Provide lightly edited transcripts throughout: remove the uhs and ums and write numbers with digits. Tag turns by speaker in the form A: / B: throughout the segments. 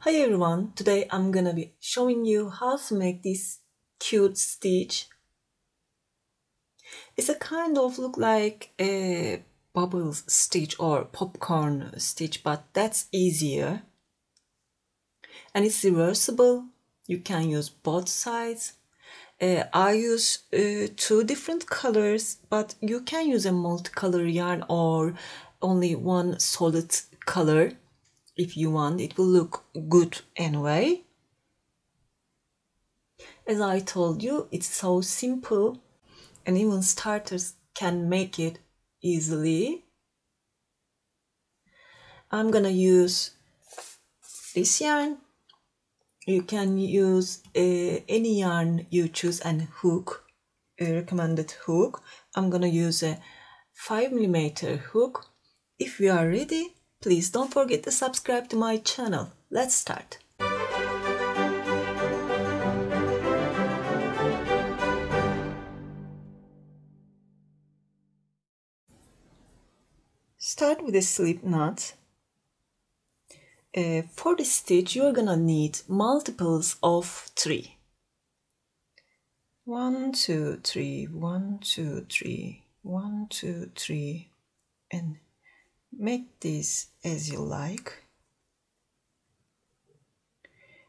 A: Hi everyone, today I'm gonna be showing you how to make this cute stitch. It's a kind of look like a bubbles stitch or popcorn stitch, but that's easier. And it's reversible. You can use both sides. I use two different colors, but you can use a multicolor yarn or only one solid color. If you want, it will look good anyway. As I told you, it's so simple and even starters can make it easily. I'm gonna use this yarn. You can use any yarn you choose and hook, a recommended hook. I'm gonna use a 5mm hook. If you are ready, please don't forget to subscribe to my channel. Let's start. Start with a slip knot. For this stitch, you're gonna need multiples of 3. 1, 2, 3, 1, 2, 3, 1, 2, 3, and make this as you like.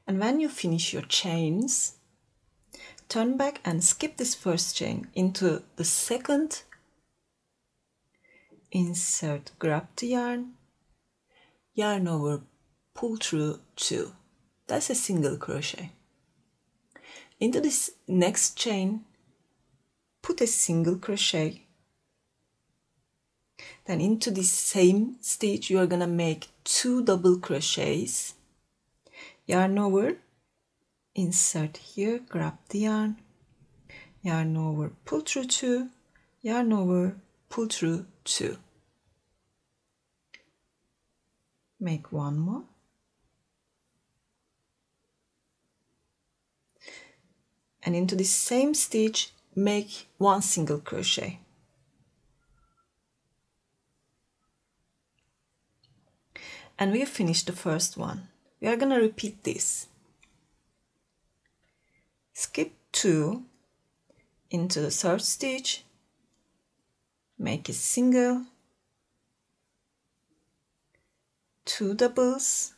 A: And when you finish your chains, turn back and skip this first chain into the second. Insert, grab the yarn, yarn over, pull through 2. That's a single crochet. Into this next chain, put a single crochet. Then into this same stitch, you are gonna make 2 double crochets. Yarn over, insert here, grab the yarn over, pull through 2, yarn over, pull through 2. Make 1 more. And into this same stitch, make 1 single crochet. And we have finished the first one. We are going to repeat this. Skip 2 into the third stitch, make a single, 2 doubles,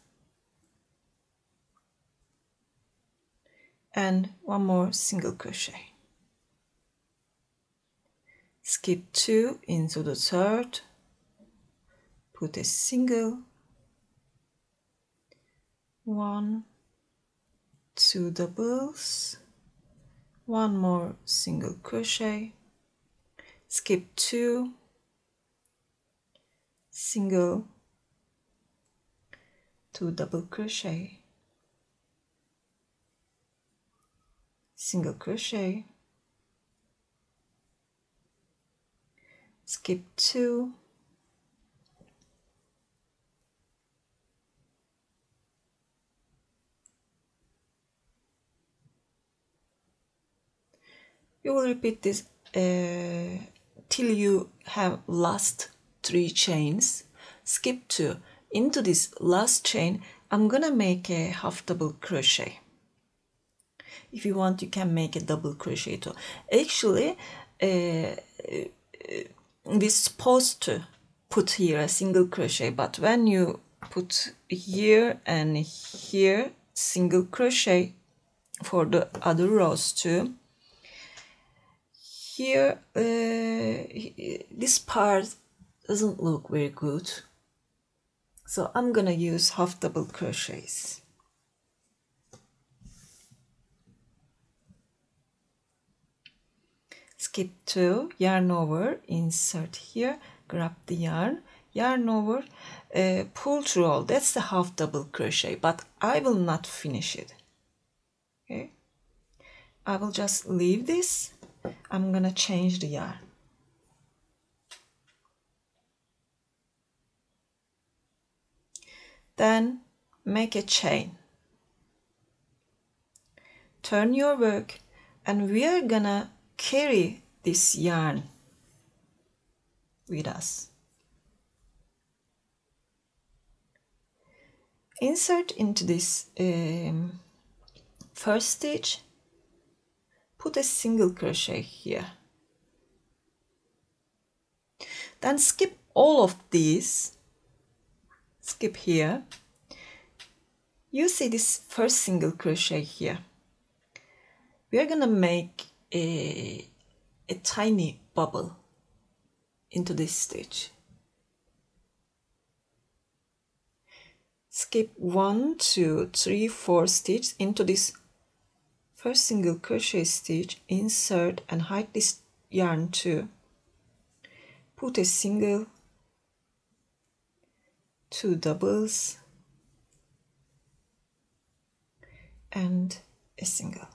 A: and 1 more single crochet. Skip 2 into the third, put a single, 1, 2 doubles, 1 more single crochet, skip 2, single, 2 double crochet, single crochet, skip 2, you will repeat this till you have last 3 chains. Skip 2. Into this last chain, I'm gonna make a half double crochet. If you want, you can make a double crochet too. Actually, we're supposed to put here a single crochet, but when you put here and here single crochet for the other rows too, here this part doesn't look very good, so I'm gonna use half double crochets. Skip 2, yarn over, insert here, grab the yarn over, pull through all. That's the half double crochet, but I will not finish it. Okay, I will just leave this. I'm gonna change the yarn. Then make a chain. Turn your work, and we are gonna carry this yarn with us. insert into this first stitch, put a single crochet here, then skip all of these, skip here. You see this first single crochet here. We are gonna make a tiny bubble into this stitch. Skip 1, 2, 3, 4 stitches into this first single crochet stitch, insert and hide this yarn too. Put a single, 2 doubles, and a single.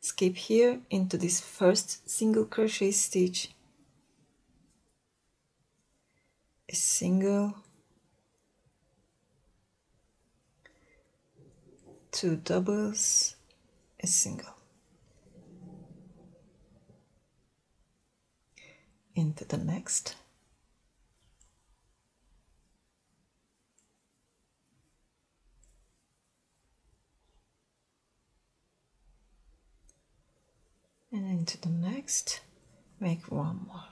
A: Skip here into this first single crochet stitch, a single, 2 doubles, a single. Into the next. And into the next, make one more.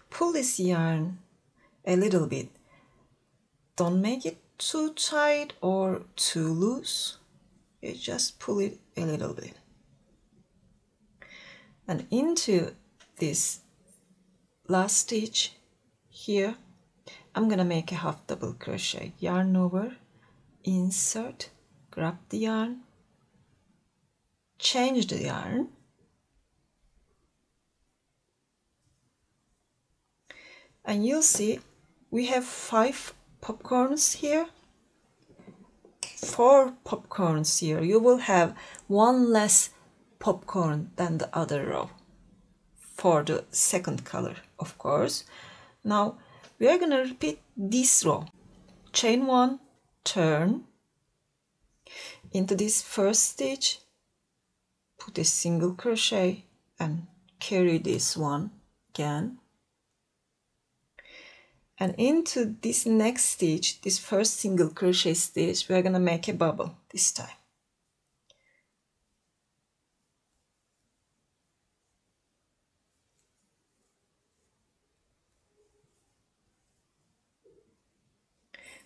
A: Pull this yarn a little bit. Don't make it too tight or too loose. You just pull it a little bit. And into this last stitch here, I'm gonna make a half double crochet. Yarn over, insert, grab the yarn, change the yarn, and you'll see we have 5 popcorns here, 4 popcorns here. You will have one less popcorn than the other row for the second color, of course. Now we are gonna repeat this row. Chain 1, turn into this first stitch, put a single crochet and carry this one again. And into this next stitch, this first single crochet stitch, we're gonna make a bubble this time.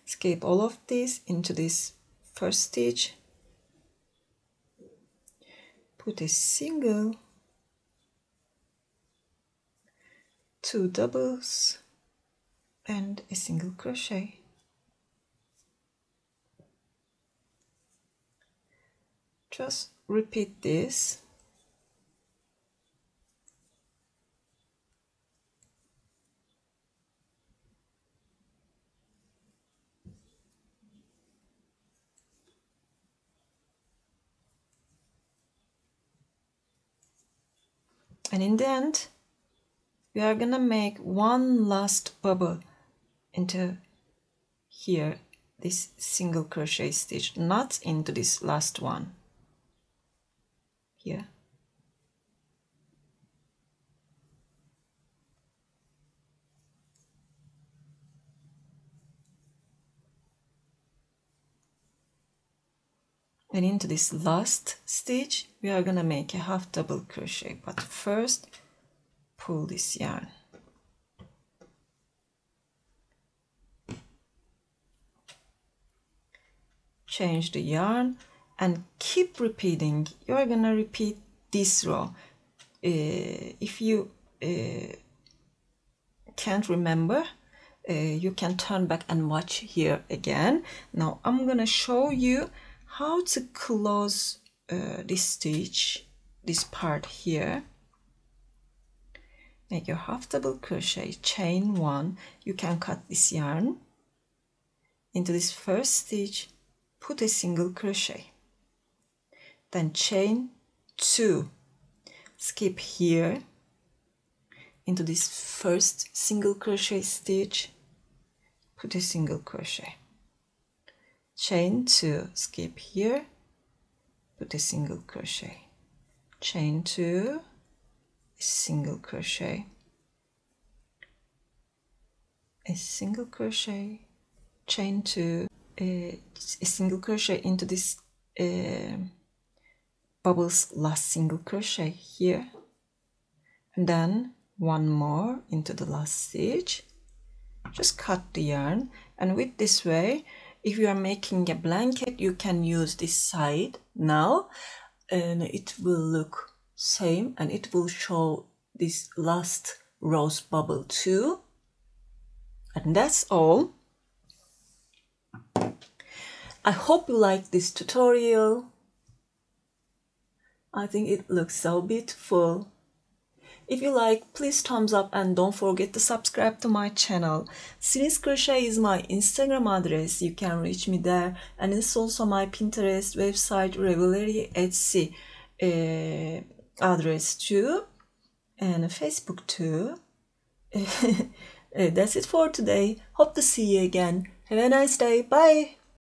A: Skip all of this into this first stitch, put a single, 2 doubles, and a single crochet. Just repeat this. And in the end, we are gonna make one last bubble into here, this single crochet stitch, not into this last one here. And into this last stitch, we are gonna make a half double crochet, but first pull this yarn. Change the yarn and keep repeating. You are gonna repeat this row. If you can't remember, you can turn back and watch here again. Now I'm gonna show you how to close this stitch, this part here. Make your half double crochet, chain 1. You can cut this yarn into this first stitch, put a single crochet, then chain 2, skip here into this first single crochet stitch, put a single crochet, chain 2, skip here, put a single crochet, chain 2, a single crochet, a single crochet, chain 2, a single crochet into this bubbles last single crochet here, and then one more into the last stitch. Just cut the yarn, and with this way, if you are making a blanket, you can use this side now, and it will look same, and it will show this last rose bubble too. And that's all. I hope you like this tutorial. I think it looks so beautiful. If you like, please thumbs up and don't forget to subscribe to my channel. Sirin's Crochet is my Instagram address. You can reach me there, and it's also my Pinterest, website, Ravelry, Etsy address too, and Facebook too. That's it for today. Hope to see you again. Have a nice day. Bye.